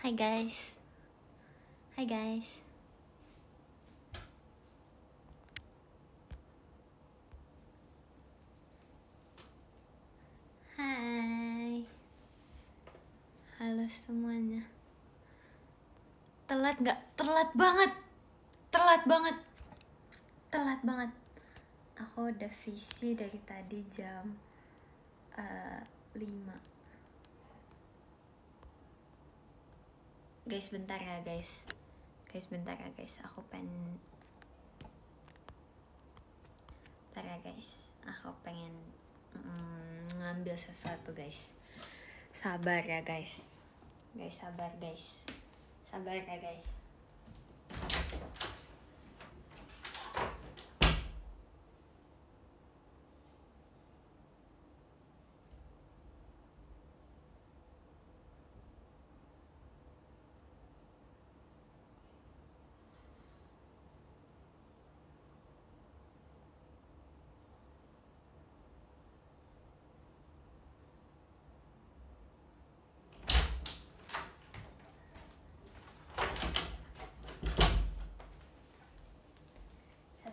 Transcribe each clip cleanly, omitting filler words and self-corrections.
Hai guys. Hai guys. Hai. Halo semuanya. Telat nggak? Telat banget. Telat banget. Telat banget. Aku udah visi dari tadi jam 5. Guys, bentar ya guys. Bentar ya guys. Aku pengen bentar ya guys. Aku pengen ngambil sesuatu guys. Sabar ya guys. Guys, sabar guys. Sabar ya guys.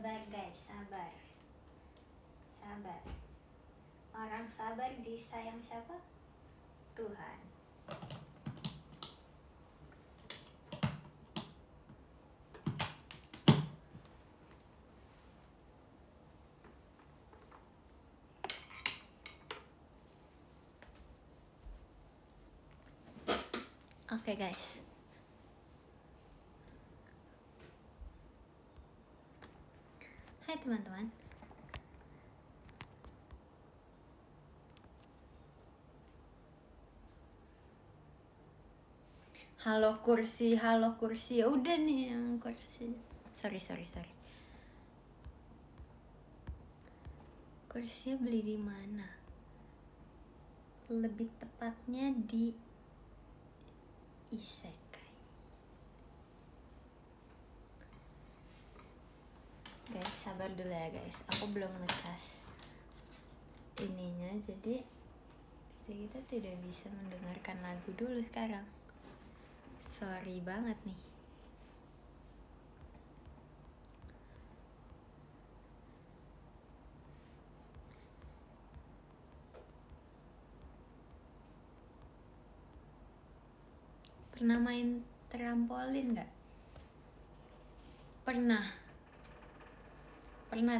Sabar guys, sabar. Sabar. Orang sabar disayang siapa? Tuhan. Oke guys. Hai teman-teman. Halo kursi. Ya udah nih yang kursi. Sorry. Kursinya beli di mana? Lebih tepatnya di Isekai. Guys, sabar dulu ya guys. Aku belum ngecas ininya, jadi kita tidak bisa mendengarkan lagu dulu sekarang. Sorry banget nih. Pernah main trampolin gak? Pernah,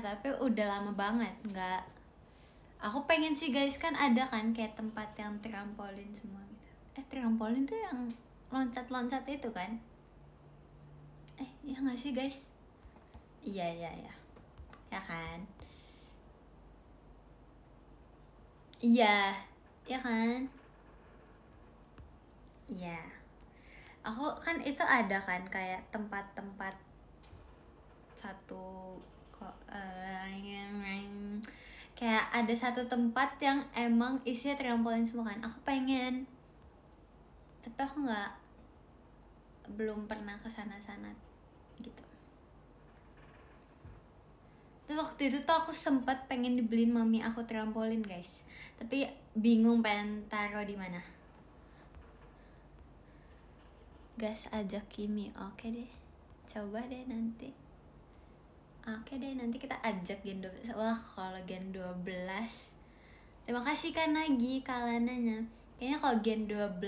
tapi udah lama banget nggak. Aku pengen sih guys, kan ada kan kayak tempat yang trampolin semua gitu. Trampolin tuh yang loncat-loncat itu kan? Ya nggak sih guys? Iya. Ya kan? Iya, ya kan? Iya. Aku kan itu ada kan kayak tempat-tempat satu kok kayak ada satu tempat yang emang isinya trampolin semua kan. Aku pengen, tapi aku belum pernah kesana gitu. Terus waktu itu tuh aku sempat pengen dibeliin mami aku trampolin guys, tapi bingung pengen taruh di mana. Gas ajak Kimi. Oke deh, coba deh nanti. Oke deh, nanti kita ajak Gen 12. Wah, kalau Gen 12 terima kasih kan lagi kalananya. Kayaknya kalau Gen 12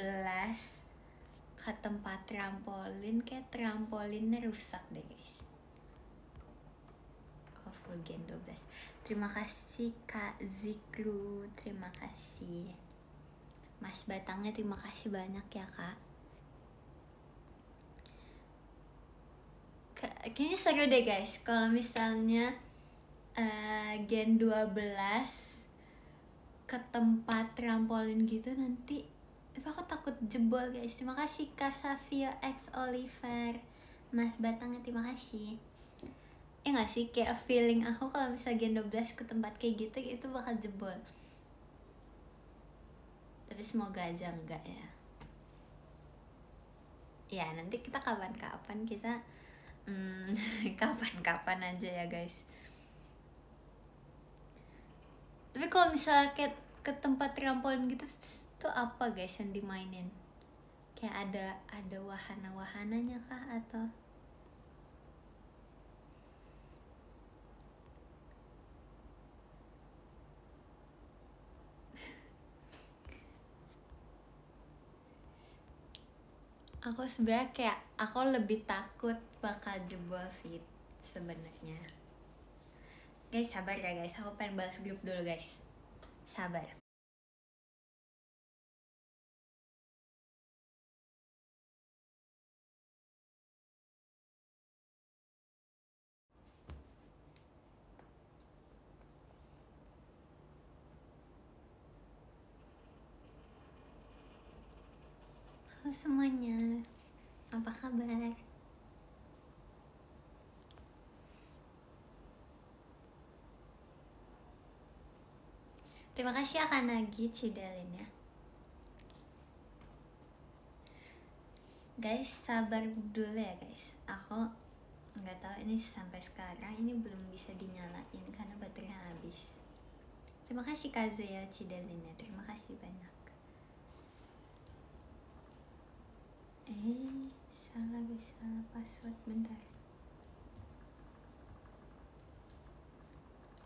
ke tempat trampolin, kayak trampolinnya rusak deh guys. Kalau full Gen 12. Terima kasih Kak Zikru. Terima kasih Mas Batangnya, terima kasih banyak ya Kak. Kayaknya seru deh guys kalau misalnya Gen 12 ke tempat trampolin gitu nanti. Tapi aku takut jebol guys. Terima kasih Kak Savio X Oliver, Mas Batangnya, terima kasih. Nggak sih, kayak feeling aku kalau misalnya Gen 12 ke tempat kayak gitu itu bakal jebol. Tapi semoga aja enggak ya. Ya nanti kita kapan-kapan kita kapan-kapan aja ya guys. Tapi kalau misalnya kayak ke tempat trampolin gitu tuh apa guys yang dimainin? Kayak ada wahana-wahananya kah atau aku sebenarnya kayak aku lebih takut bakal jebol sih sebenarnya. Guys, sabar ya guys, aku pengen balas grup dulu guys. Sabar. Halo semuanya, apa kabar? Terima kasih akan Nagi Cidalin ya. Guys, sabar dulu ya guys. Aku nggak tahu ini sampai sekarang ini belum bisa dinyalain karena baterainya habis. Terima kasih Kazuya Cidalin ya, terima kasih banyak. Salah guys, salah password, bentar.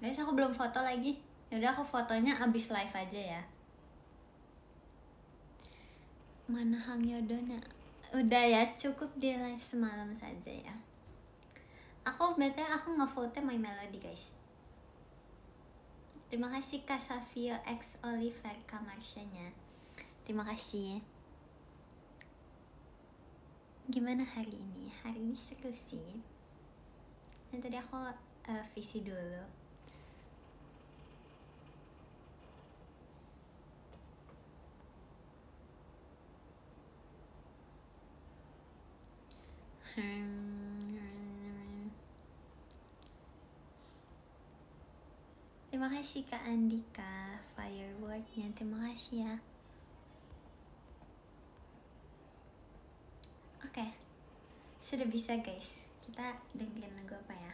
Guys, aku belum foto lagi. Yaudah aku fotonya abis live aja ya. Mana Hang Yodona? Udah ya, cukup di live semalam saja ya. Aku ngevote My Melody guys. Terima kasih Kak Savio X Oliver Kamarsyanya. Terima kasih. Gimana hari ini? Hari ini seru sih. Dan tadi aku visi dulu. Terima kasih Kak Andika fireworknya, terima kasih ya. Oke, sudah bisa guys. Kita dengerin lagu apa ya?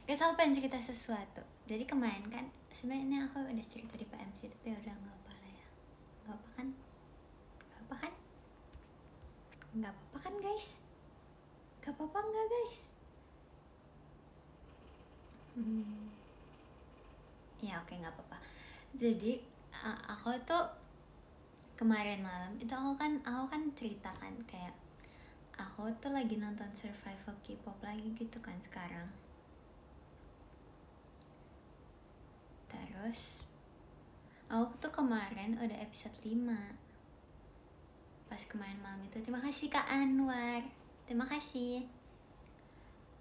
Guys, aku pengen cerita sesuatu. Jadi kemarin kan sebenarnya aku udah cerita di PMC, tapi udah nggak apa lah ya. Nggak apa kan? Nggak apa kan? Nggak apa kan guys? Nggak apa nggak guys? Ya oke, nggak apa-apa. Jadi aku tuh kemarin malam itu aku kan ceritakan kayak aku tuh lagi nonton survival K-pop lagi gitu kan sekarang. Terus aku tuh kemarin udah episode 5 pas kemarin malam itu. Terima kasih Kak Anwar, terima kasih.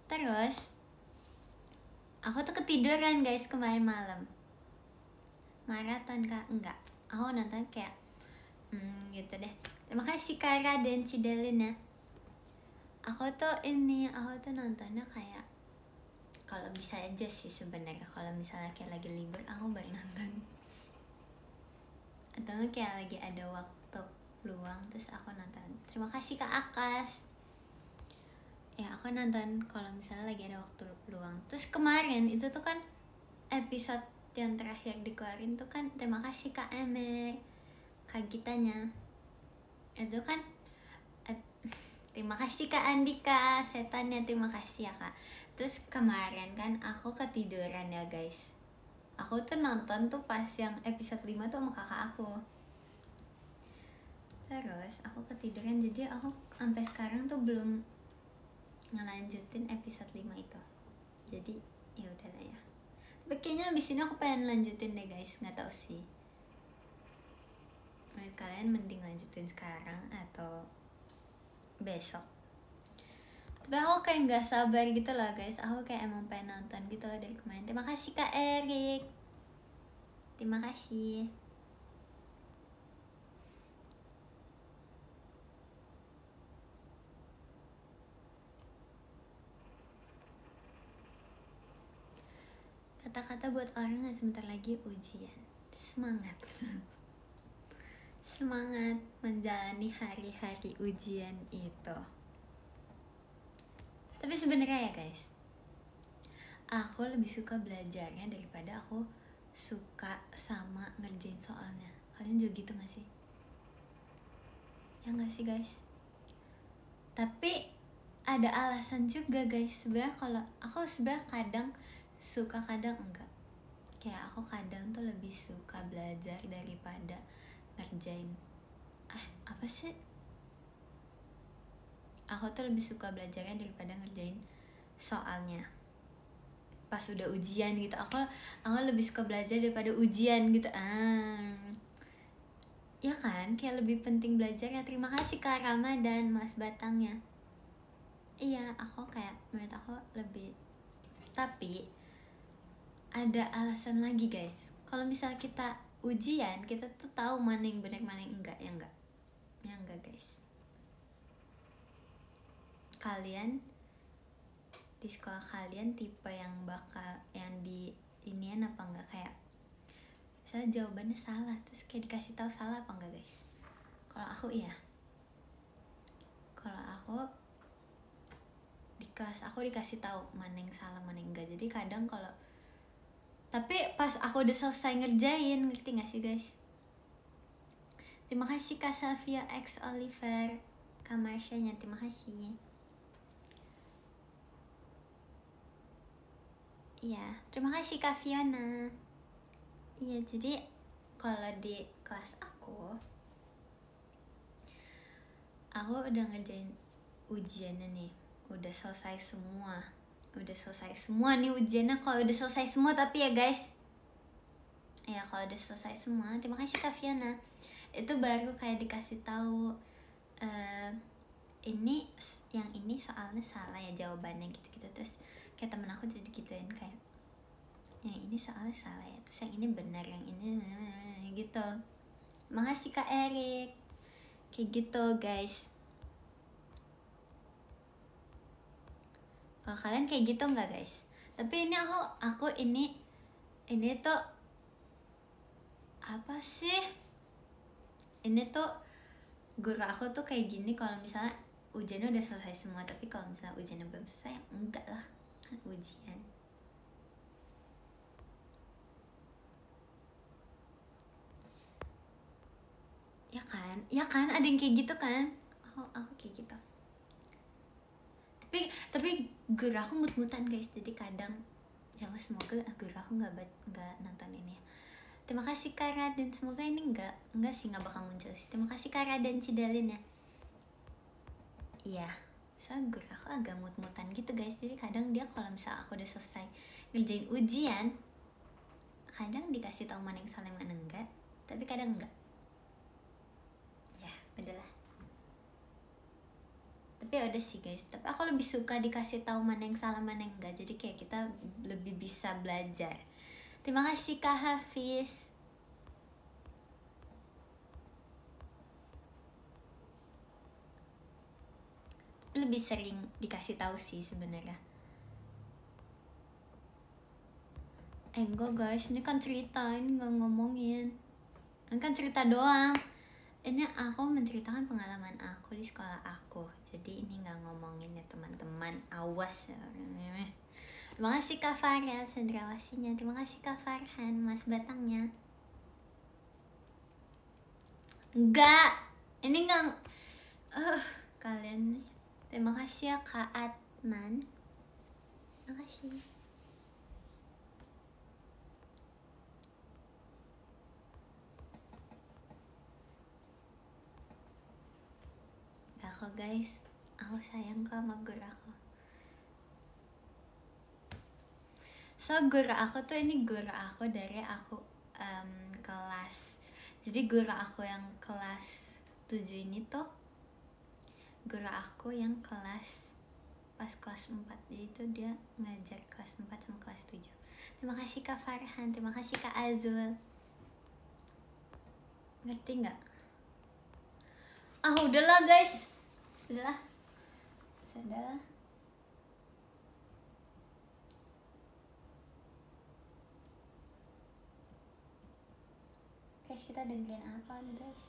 Terus aku tuh ketiduran guys kemarin malam. Maraton Kak? Enggak, aku nonton kayak gitu deh. Terima kasih Kak Raden Cidalin ya. Aku tuh nontonnya kayak kalau bisa aja sih sebenarnya. Kalau misalnya kayak lagi libur aku baru nonton, atau kayak lagi ada waktu luang terus aku nonton. Terima kasih Kak Akas ya. Aku nonton kalau misalnya lagi ada waktu luang. Terus kemarin itu tuh kan episode yang terakhir dikeluarin tuh kan, terima kasih Kak Emer, Kak Gitanya itu kan terima kasih Kak Andika setannya, terima kasih ya Kak. Terus kemarin kan aku ketiduran ya guys. Aku tuh nonton tuh pas yang episode 5 tuh sama kakak aku. Terus aku ketiduran, jadi aku sampai sekarang tuh belum ngelanjutin episode 5 itu. Jadi ya udahlah ya. Tapi kayaknya abis ini aku pengen lanjutin deh guys, nggak tahu sih. Menurut kalian mending lanjutin sekarang atau besok? Tapi aku kayak nggak sabar gitu loh guys. Aku kayak emang pengen nonton gitu loh dari kemarin. Terima kasih Kak Erik. Terima kasih. Kata-kata buat orang yang sebentar lagi ujian. Semangat. Semangat menjalani hari-hari ujian itu. Tapi sebenarnya ya guys, aku lebih suka belajarnya daripada aku suka sama ngerjain soalnya. Kalian juga gitu gak sih? Ya gak sih guys? Tapi ada alasan juga guys. Sebenarnya kalau aku sebenarnya kadang suka kadang enggak. Kayak aku kadang tuh lebih suka belajar daripada ngerjain. Apa sih? Aku tuh lebih suka belajarnya daripada ngerjain soalnya. Pas udah ujian gitu, aku lebih suka belajar daripada ujian gitu. Ya kan, kayak lebih penting belajarnya. Terima kasih Kak Rama dan Mas Batangnya. Iya, aku kayak menurut aku lebih. Tapi ada alasan lagi guys. Kalau misalnya kita ujian, kita tuh tahu mana yang benar mana yang enggak. Ya enggak guys. Kalian di sekolah kalian tipe yang bakal yang di inian apa enggak, kayak misalnya jawabannya salah terus kayak dikasih tahu salah apa enggak guys? Kalau aku iya. Kalau aku di kelas aku dikasih tahu mana yang salah mana yang enggak. Jadi kadang kalau tapi pas aku udah selesai ngerjain, ngerti gak sih guys? Terima kasih Kak Safia X Oliver, Kak Marsha-nya, terima kasih. Iya, terima kasih Kak Fiona. Iya, jadi kalau di kelas aku udah ngerjain ujiannya nih, udah selesai semua nih ujiannya. Kalau udah selesai semua tapi ya guys, ya kalau udah selesai semua, terima kasih Kak Fiona, itu baru kayak dikasih tahu ini yang ini soalnya salah ya jawabannya gitu-gitu. Terus kayak temen aku jadi gituin kayak yang ini soalnya salah ya, terus yang ini benar, yang ini gitu. Makasih Kak Erik. Kayak gitu guys. Kalau kalian kayak gitu nggak guys? Tapi ini aku ini tuh apa sih? Ini tuh guru aku tuh kayak gini, kalau misalnya ujiannya udah selesai semua, tapi kalau misalnya ujiannya belum selesai, enggak lah, kan ujian. Ya kan ada yang kayak gitu kan? Aku kayak gitu. Tapi guru aku mut-mutan guys, jadi kadang ya semoga guru aku nggak nonton ini ya. Terima kasih Kak Raden, semoga ini enggak sih, nggak bakal muncul sih. Terima kasih Kak Raden Cidalin ya. Iya, soalnya guru aku agak mut-mutan gitu guys, jadi kadang dia kalau misalnya aku udah selesai ngerjain ujian, kadang dikasih tahu mana yang salah mana enggak, tapi kadang enggak. Ya udahlah. Tapi ya udah sih guys, tapi aku lebih suka dikasih tahu mana yang salah mana yang enggak, jadi kayak kita lebih bisa belajar. Terima kasih Kak Hafiz. Lebih sering dikasih tahu sih sebenarnya. Enggak guys, ini kan cerita, ini nggak ngomongin. Ini kan cerita doang. Ini aku menceritakan pengalaman aku di sekolah aku. Jadi ini nggak ngomongin ya teman-teman. Awas ya. Terima kasih Kak Farel cendrawasinya. Terima kasih Kak Farhan Mas Batangnya. Enggak. Ini nggak. Kalian nih. Terima kasih ya Kak Adnan. Terima kasih. Aku guys, aku sayang kok sama guru aku. So guru aku tuh ini guru aku dari aku kelas. Jadi guru aku yang kelas 7 ini tuh guru aku yang kelas pas kelas 4. Jadi tuh dia ngajar kelas 4 sama kelas 7. Terima kasih Kak Farhan, terima kasih Kak Azul. Ngerti nggak? Udahlah guys. Sudah. Guys, kita dengerin apa nih guys?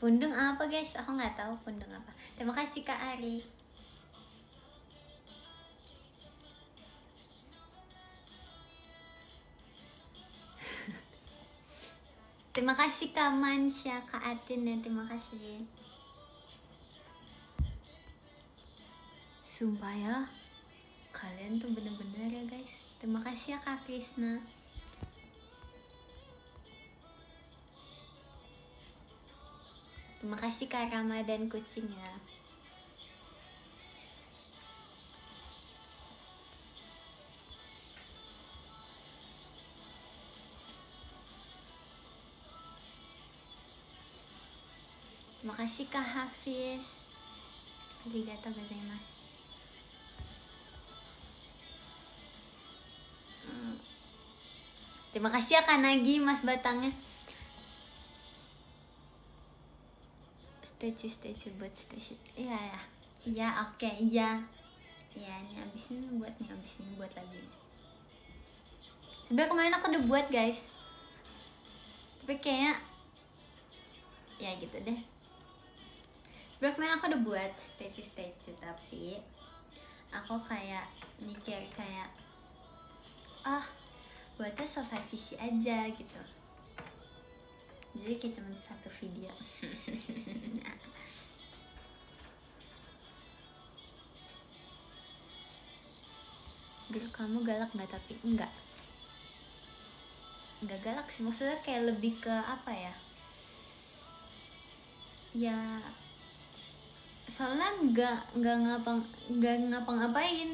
Pundung apa guys? Aku nggak tahu pundung apa. Terima kasih Kak Ari. Terima kasih Kak Mansya, Kak Atin, dan terima kasih. Sumpah ya, kalian tuh bener-bener ya guys. Terima kasih ya Kak Krisna. Terima kasih Kak Ramadan kucing ya. Terima kasih Kak Hafiz. Arigatou gozaimasu. Terima kasih ya Kak Nagi, Mas Batangnya. Statue buat statue. Iya ya. Iya, oke, iya. Iya, ini abis ini buat lagi. Sebenarnya kemarin aku udah buat guys. Tapi kayaknya ya gitu deh. Sebenarnya kemarin aku udah buat statue tapi aku kayak mikir kayak buatnya selesai visi aja gitu. Jadi kayak cuma satu video. Guru kamu galak nggak? Tapi enggak galak sih, maksudnya kayak lebih ke apa ya, ya soalnya nggak ngapa-ngapain.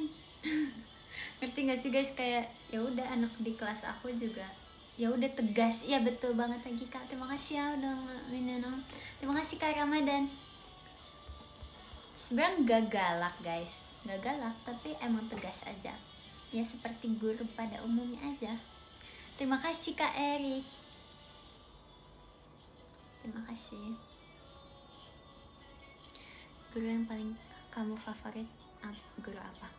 Ngerti nggak sih guys, kayak ya udah anak di kelas aku juga ya udah tegas. Ya betul banget lagi Kak, terima kasih ya udah minum. Terima kasih Kak Ramadan. Sebenarnya nggak galak guys, nggak galak, tapi emang tegas aja ya, seperti guru pada umumnya aja. Terima kasih Kak Erik. Terima kasih. Guru yang paling kamu favorit guru apa?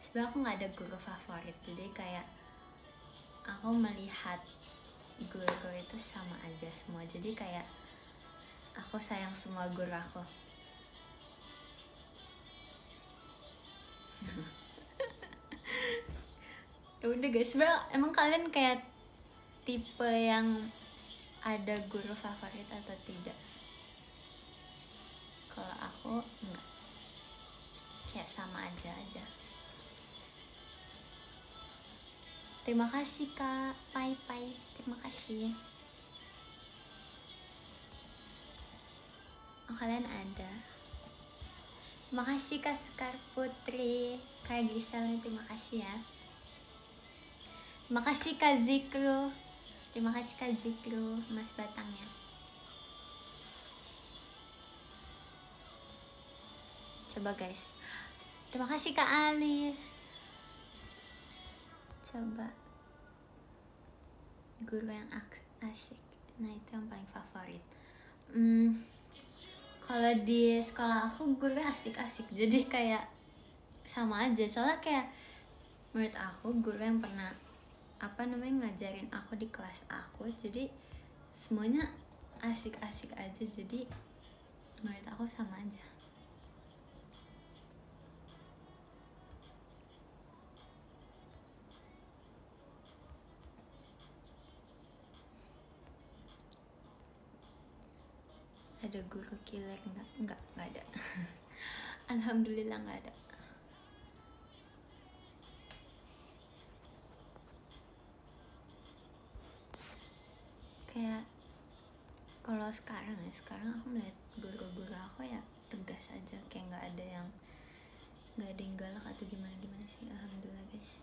Sebenarnya aku nggak ada guru favorit, jadi kayak aku melihat guru itu sama aja semua. Jadi kayak aku sayang semua guru aku. Ya udah guys, sebenarnya emang kalian kayak tipe yang ada guru favorit atau tidak? Kalau aku enggak, kayak sama aja. Terima kasih Kak Pai, terima kasih. Oh, kalian ada. Terima kasih Kak Sekar Putri, Kak Gisel, terima kasih ya. Terima kasih Kak Zikru. Terima kasih Kak Zikru, Mas Batangnya. Coba guys. Terima kasih Kak Alif. Coba guru yang asik. Nah, itu yang paling favorit. Kalau di sekolah aku guru asik-asik. Jadi kayak sama aja. Soalnya kayak menurut aku guru yang pernah ngajarin aku di kelas aku, jadi semuanya asik-asik aja, jadi menurut aku sama aja. Ada guru killer nggak ada. Alhamdulillah nggak ada. Kayak kalau sekarang aku melihat guru-guru aku ya tegas aja, kayak nggak ada yang galak atau gimana sih. Alhamdulillah guys.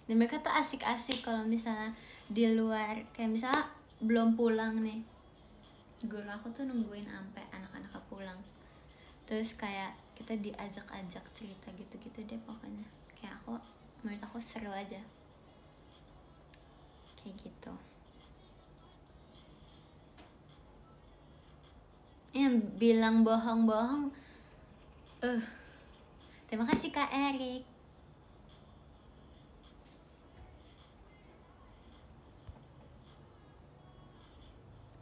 Dan mereka tuh asik-asik kalau misalnya di luar, kayak misalnya belum pulang nih, guru aku tuh nungguin sampai anak-anak pulang, terus kayak kita diajak-ajak cerita gitu-gitu deh pokoknya. Kayak menurut aku seru aja kayak gitu. Yang bilang bohong-bohong. Terima kasih Kak Erik.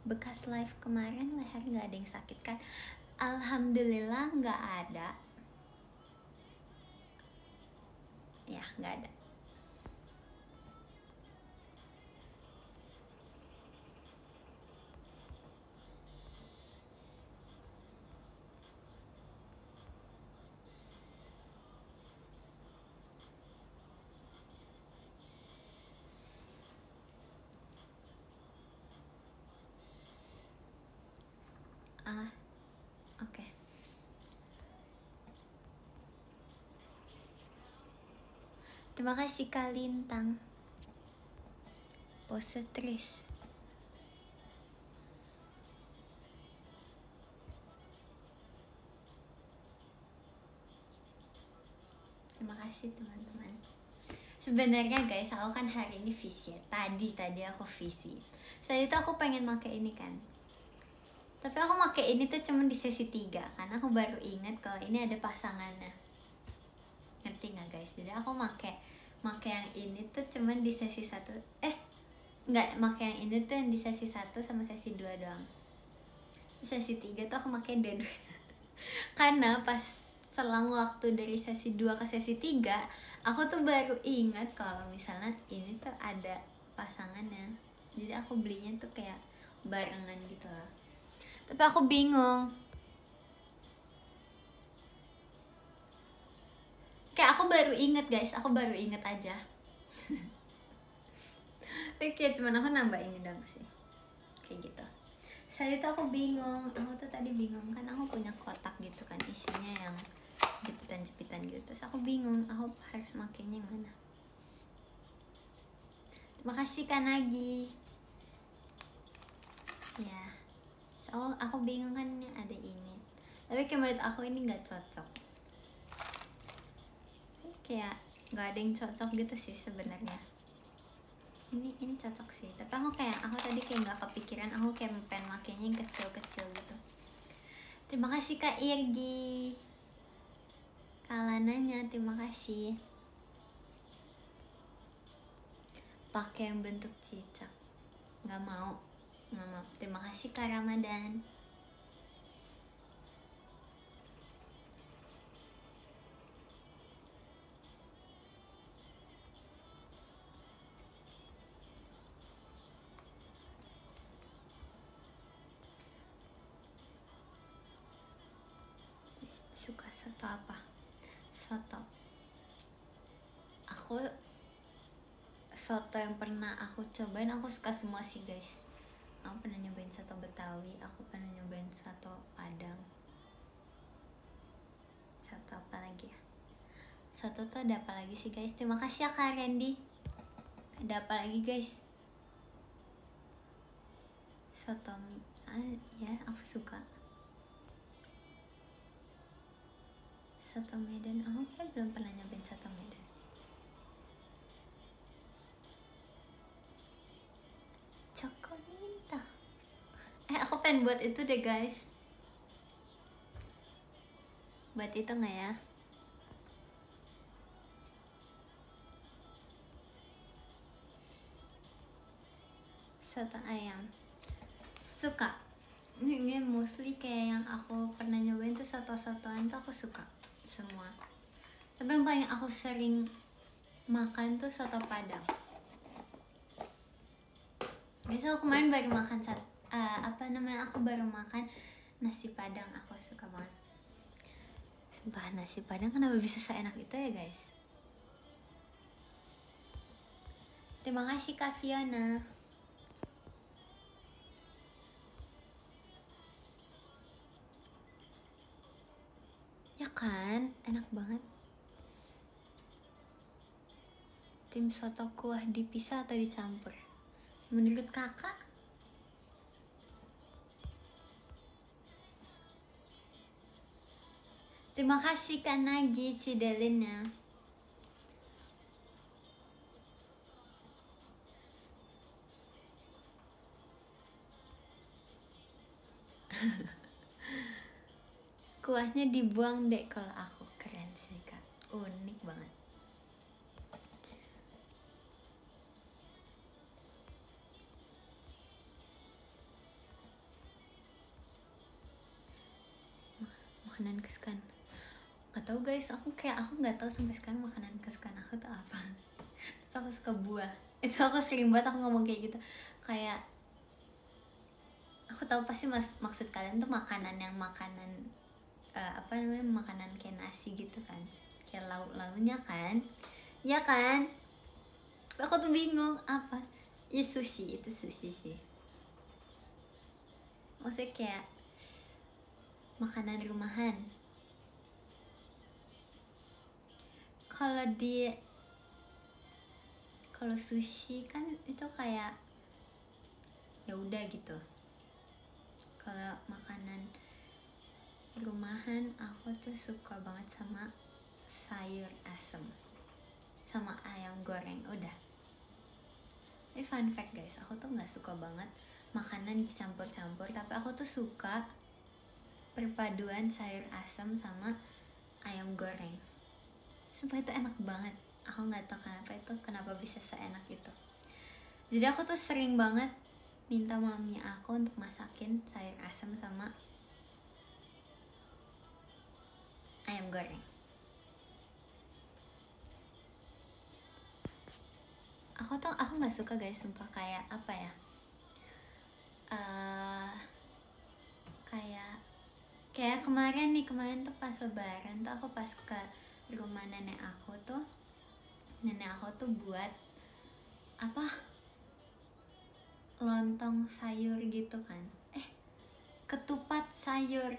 bekas live kemarin leher nggak ada yang sakit kan? Alhamdulillah nggak ada. Ya nggak ada. Oke. Terima kasih Kak Lintang. Pose Tris. Terima kasih teman-teman. Sebenarnya guys, aku kan hari ini visit. Tadi aku visit. Setelah itu aku pengen pakai ini kan. Tapi aku pakai ini tuh cuma di sesi 3 karena aku baru ingat kalau ini ada pasangannya. Ngerti nggak guys? Jadi aku pakai yang ini tuh cuma di sesi 1. Nggak, pakai yang ini tuh yang di sesi 1 sama sesi 2 doang. Di sesi 3 tuh aku pakai dua. Karena pas selang waktu dari sesi 2 ke sesi 3, aku tuh baru ingat kalau misalnya ini tuh ada pasangannya. Jadi aku belinya tuh kayak barengan gitu loh. Tapi aku bingung. Kayak aku baru inget guys, aku baru inget aja. Oke, cuman aku nambah ini dong sih. Kayak gitu. Saya itu aku bingung, aku tuh tadi bingung kan aku punya kotak gitu kan isinya yang jepitan-jepitan gitu. Terus aku bingung, aku harus makainya yang mana. Terima kasih Kak Nagi. Ya. Oh, aku bingung kan ada ini. Tapi kayak menurut aku ini nggak cocok. Kayak nggak ada yang cocok gitu sih sebenarnya. Ini cocok sih. Tapi aku tadi kayak nggak kepikiran. Aku kayak pengen makainya yang kecil-kecil gitu. Terima kasih Kak Irgi. Kalananya terima kasih. Pakai yang bentuk cicak. Nggak mau. Terima kasih Kak Ramadan. Suka soto apa? Soto. Soto yang pernah aku cobain, aku suka semua sih guys. Aku pernah nyobain soto Betawi, aku pernah nyobain soto Padang. Soto apa lagi ya? Soto tuh ada apa lagi sih guys? Terima kasih ya Kak Randy. Ada apa lagi guys? Soto mie. Ya aku suka. Soto Medan, aku kayak belum pernah nyobain soto Medan. Coko minta. Aku pengen buat itu deh guys. Buat itu nggak ya? Soto ayam. Suka. Ini mostly kayak yang aku pernah nyobain tuh soto-sotoan tuh aku suka semua. Tapi yang paling aku sering makan tuh soto Padang. Biasa aku kemarin baru makan aku baru makan nasi Padang, aku suka banget. Sumpah nasi Padang kenapa bisa seenak itu ya guys? Terima kasih Kak Fiona. Ya kan, enak banget. Tim soto kuah dipisah atau dicampur? Menurut kakak? Terima kasih Kak Nagi Cidelinnya. Kuahnya dibuang deh kalau aku. Keren sih Kak, unik banget. makanan kesukaan. Gak tau guys, aku nggak tahu sampai sekarang makanan kesukaan aku tuh apa. Terus aku suka buah. Itu aku sering banget aku ngomong kayak gitu. Kayak aku tahu pasti maksud kalian tuh makanan apa namanya, makanan kayak nasi gitu kan, kayak lauk-lauknya kan, ya kan. Aku tuh bingung apa ya, sushi. Itu sushi sih, maksudnya kayak makanan rumahan. Kalau sushi kan itu kayak ya udah gitu. Kalau makanan rumahan aku tuh suka banget sama sayur asem sama ayam goreng, udah. Ini fun fact guys, aku tuh nggak suka banget makanan dicampur-campur, tapi aku tuh suka perpaduan sayur asem sama ayam goreng. Sumpah itu enak banget. Aku nggak tahu kenapa bisa seenak itu. Jadi aku tuh sering banget minta mami aku untuk masakin sayur asem sama ayam goreng. Aku nggak suka guys, sumpah. Kayak apa ya, kayak kemarin tuh pas lebaran tuh aku pas ke rumah nenek aku tuh buat apa, lontong sayur gitu kan, ketupat sayur.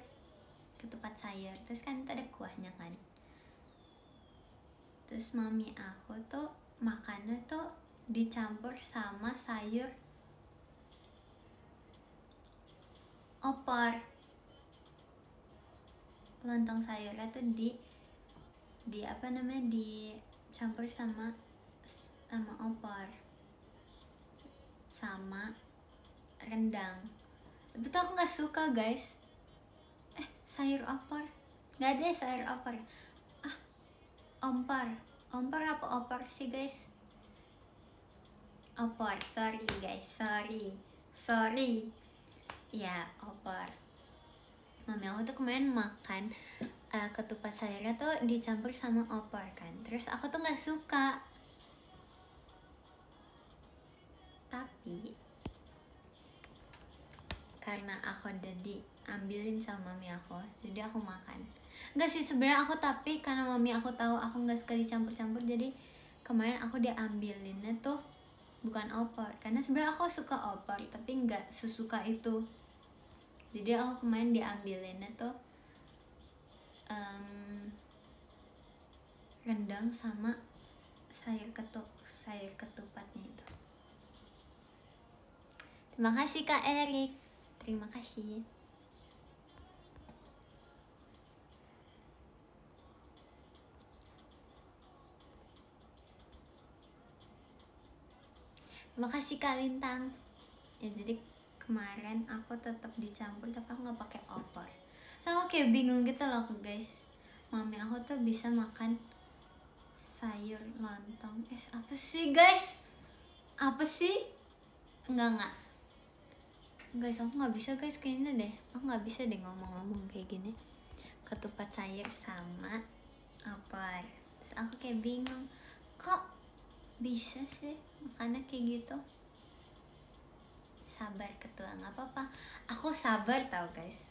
Terus kan itu ada kuahnya kan. Terus mami aku tuh makannya tuh dicampur sama sayur opor. Lontong sayurnya tuh di apa namanya, dicampur sama opor sama rendang. Tapi tuh aku nggak suka guys. Sayur opor, nggak ada sayur opor. Ompor apa opor sih guys? Opor, sorry guys, sorry. Ya, opor. Mami aku tuh kemarin makan ketupat sayurnya tuh dicampur sama opor kan. Terus aku tuh nggak suka. Tapi karena aku udah diambilin sama mami aku, jadi aku makan. Enggak sih sebenarnya aku, tapi karena mami aku tahu aku nggak suka dicampur-campur, jadi kemarin aku diambilinnya tuh bukan opor. Karena sebenarnya aku suka opor, tapi nggak sesuka itu. Jadi aku kemarin diambilinnya tuh rendang sama sayur ketupatnya itu. Terima kasih Kak Erik. Terima kasih. Terima kasih Kak Lintang. Ya jadi kemarin aku tetap dicampur tapi aku nggak pakai opor. So aku kayak bingung gitu loh guys. Mami aku tuh bisa makan sayur lontong. Apa sih guys? Apa sih? Enggak. Guys, aku nggak bisa guys kayaknya deh. Aku nggak bisa deh ngomong-ngomong kayak gini. Ketupat sayur sama opor. Terus aku kayak bingung. Kok bisa sih makannya kayak gitu? Sabar ketua, nggak apa-apa. Aku sabar tau guys.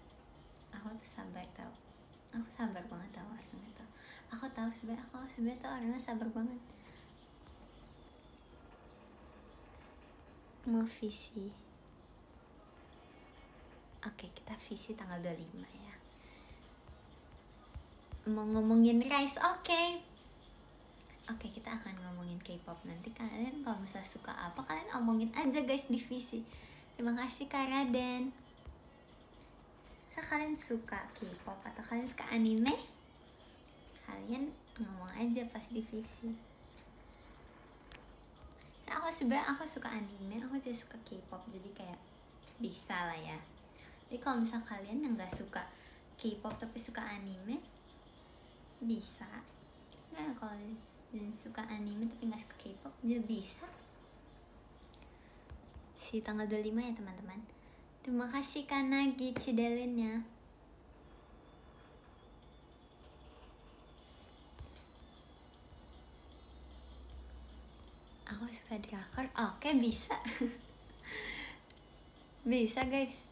Aku sabar banget tau orangnya tuh. Aku sebenarnya tuh orangnya sabar banget. Mau visi. Oke, kita visi tanggal 25 ya. Mau ngomongin Rice, oke, kita akan ngomongin K-pop nanti. Kalian kalau misalnya suka apa, kalian omongin aja guys di visi. Terima kasih Kak Raden. So, kalian suka K-pop atau kalian suka anime? Kalian ngomong aja pas di visi. Nah, aku suka anime, aku juga suka K-pop, jadi kayak bisa lah ya. Jadi kalau misal kalian yang nggak suka K-pop tapi suka anime, bisa. Nah kalau suka anime tapi nggak suka K-pop juga bisa. Si tanggal 25 ya teman-teman. Terima kasih Kak Nagi Cidelinnya. drakor, oke bisa. Bisa guys.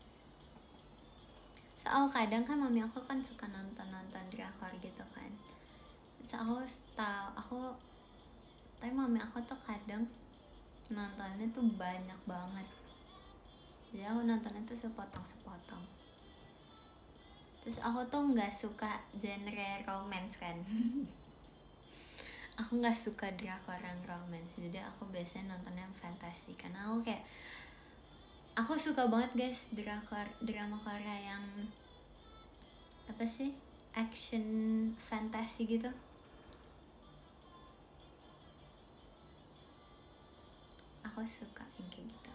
Soal kadang kan mami aku kan suka nonton drakor gitu kan. So tapi mami aku tuh kadang nontonnya tuh banyak banget. Jadi aku nontonnya tuh sepotong. Terus aku tuh nggak suka genre romance kan. Aku nggak suka drakor yang romance, jadi aku biasanya nontonnya yang fantasi. Karena aku suka banget guys drama Korea yang apa sih, action fantasi gitu. Aku suka yang kayak gitu.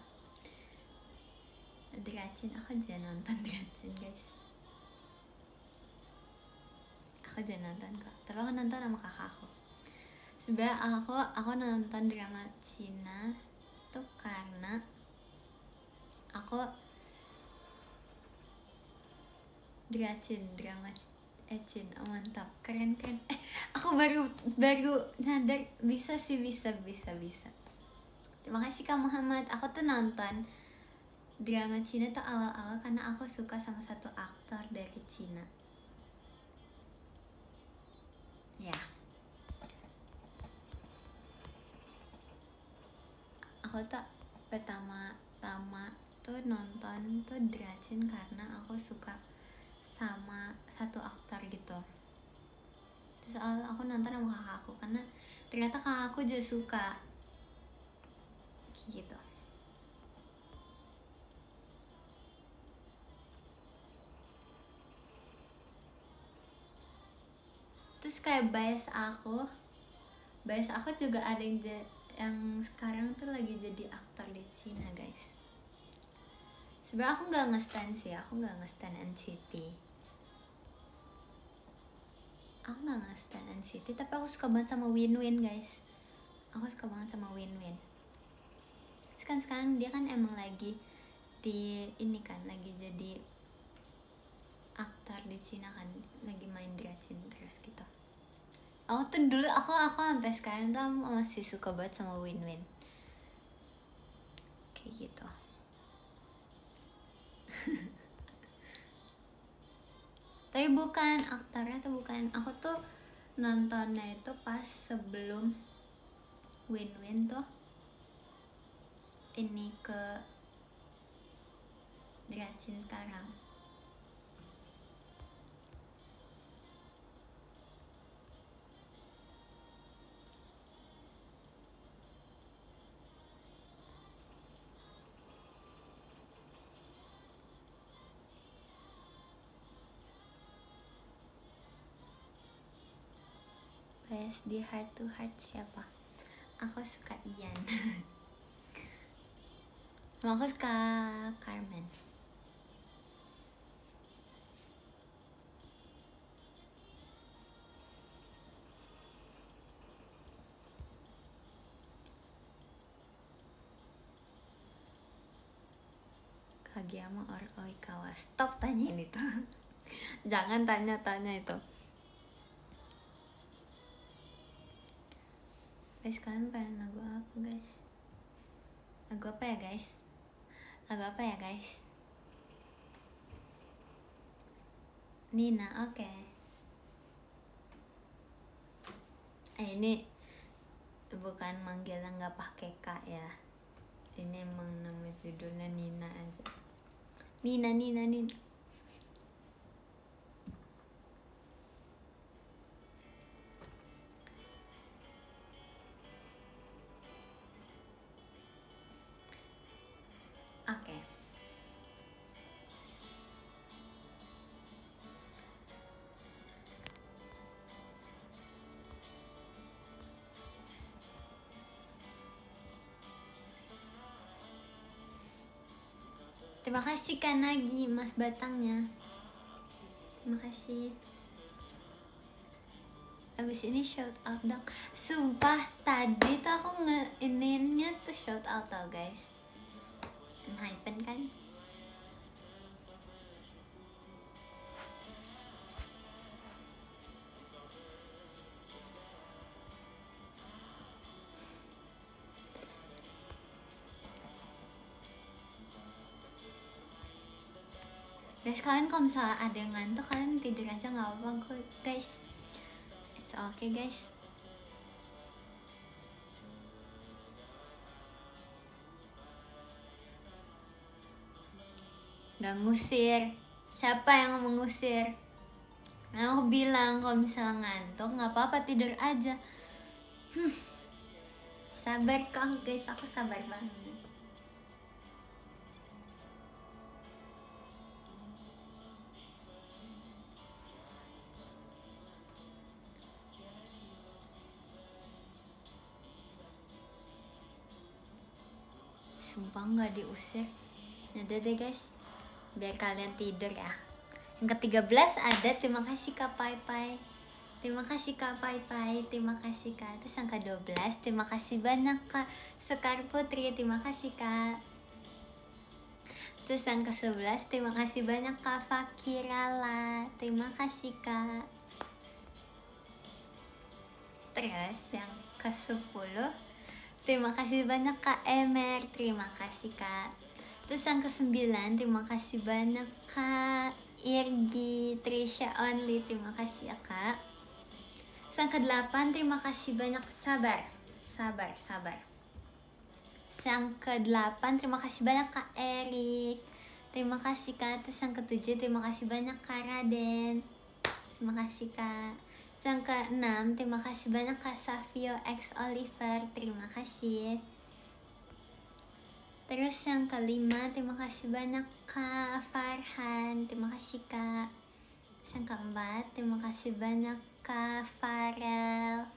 Dracin, aku jangan nonton Dracin guys. Aku jangan nonton kok, tapi aku nonton sama kakakku. Sebenarnya aku nonton drama Cina tuh karena aku drama Cina, oh, mantap, keren. Aku baru nyadar bisa. Terima kasih Kak Muhammad. Aku tuh nonton drama Cina tuh awal-awal karena aku suka sama satu aktor dari Cina. Ya. Aku tuh pertama tuh nonton tuh Dracin karena aku suka sama satu aktor gitu. Terus aku nonton sama kakakku karena ternyata kakakku juga suka gitu. Terus kayak bias aku juga ada yang sekarang tuh lagi jadi aktor di Cina guys. Sebenarnya aku nggak nge-stan NCT. Tapi aku suka banget sama Win guys. Aku suka banget sama Win. Sekarang dia kan emang lagi di ini kan, lagi jadi aktor di Cina kan, lagi main Dracin terus gitu. Aku tuh dulu aku sampai sekarang tuh masih suka banget sama Win kayak gitu. Tapi bukan aktornya tuh bukan, aku tuh nontonnya itu pas sebelum Win tuh ini ke Dracin sekarang. Bias di Heart to Heart siapa? Aku suka Ian. Aku suka Carmen. Kageyama or Oikawa. Stop tanyain itu. Jangan tanya itu. Guys, kalian pengen lagu apa guys? Lagu apa ya guys? Nina, oke. Ini bukan manggilnya nggak pakai K ya. Ini emang nama judulnya Nina aja. Nina. Oke. Terima kasih Kak Nagi, Mas Batangnya. Terima kasih. Abis ini shout out dong. Sumpah tadi tuh aku nge-ininya tuh shout out tau guys. Hypen kan? Guys, kalian kalau misalnya ada yang ngantuk, kalian tidur aja nggak apa-apa kok, guys. It's okay, guys. Gak ngusir. Siapa yang mau mengusir? Nah, aku bilang kalau misalnya ngantuk nggak apa-apa, tidur aja. Sabar kok, guys. Aku sabar banget. Sumpah nggak diusir. Yaudah deh, guys, biar kalian tidur ya. Yang ke-13 ada terima kasih Kak Pai Pai. Terima kasih Kak Pai Pai, terima kasih Kak. Terus yang ke-12 terima kasih banyak Kak Sekar Putri, terima kasih Kak. Terus yang ke-11 terima kasih banyak Kak Fakirala, terima kasih Kak. Terus yang ke-10 terima kasih banyak Kak Emer, terima kasih Kak. Terus yang ke-9 terima kasih banyak Kak Irgi Trisha Only, terima kasih ya Kak. Terus yang ke-8 terima kasih banyak, sabar. Yang ke-8 terima kasih banyak Kak Erik, terima kasih Kak. Terus yang ke-7 terima kasih banyak Kak Raden, terima kasih Kak. Yang ke-6 terima kasih banyak Kak Savio X Oliver, terima kasih. Terus yang ke-5 terima kasih banyak Kak Farhan, terima kasih Kak. Terus yang ke-4 terima kasih banyak Kak Farel,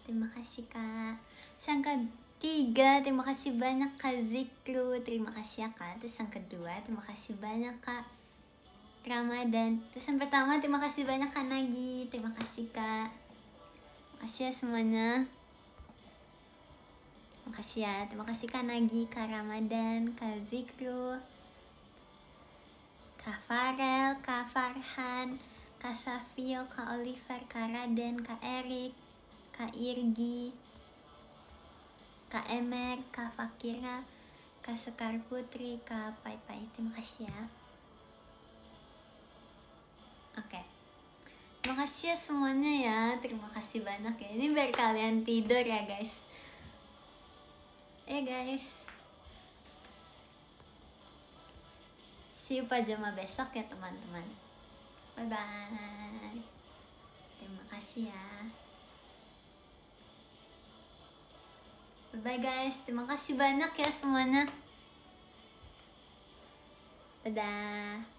terima kasih Kak. Terus yang ke-3 terima kasih banyak Kak Zikru, terima kasih ya Kak. Terus yang kedua terima kasih banyak Kak Ramadan. Terus yang pertama terima kasih banyak Kak Nagi, terima kasih Kak. Terima kasih ya semuanya. Terima kasih ya, terima kasih Kak Nagi, Kak Ramadan, Kak Zikru, Kak Farel, Kak Farhan, Kak Savio, Kak Oliver, Kak Raden, Kak Erik, Kak Irgi, Kak Emer, Kak Fakira, Kak Sekar Putri, Kak Pai Pai. Terima kasih ya. Oke. Terima kasih ya semuanya ya. Terima kasih banyak ya. Ini biar kalian tidur ya guys. Guys. See you pajama besok ya teman-teman. Bye bye. Terima kasih ya. Bye bye guys. Terima kasih banyak ya semuanya. Dadah.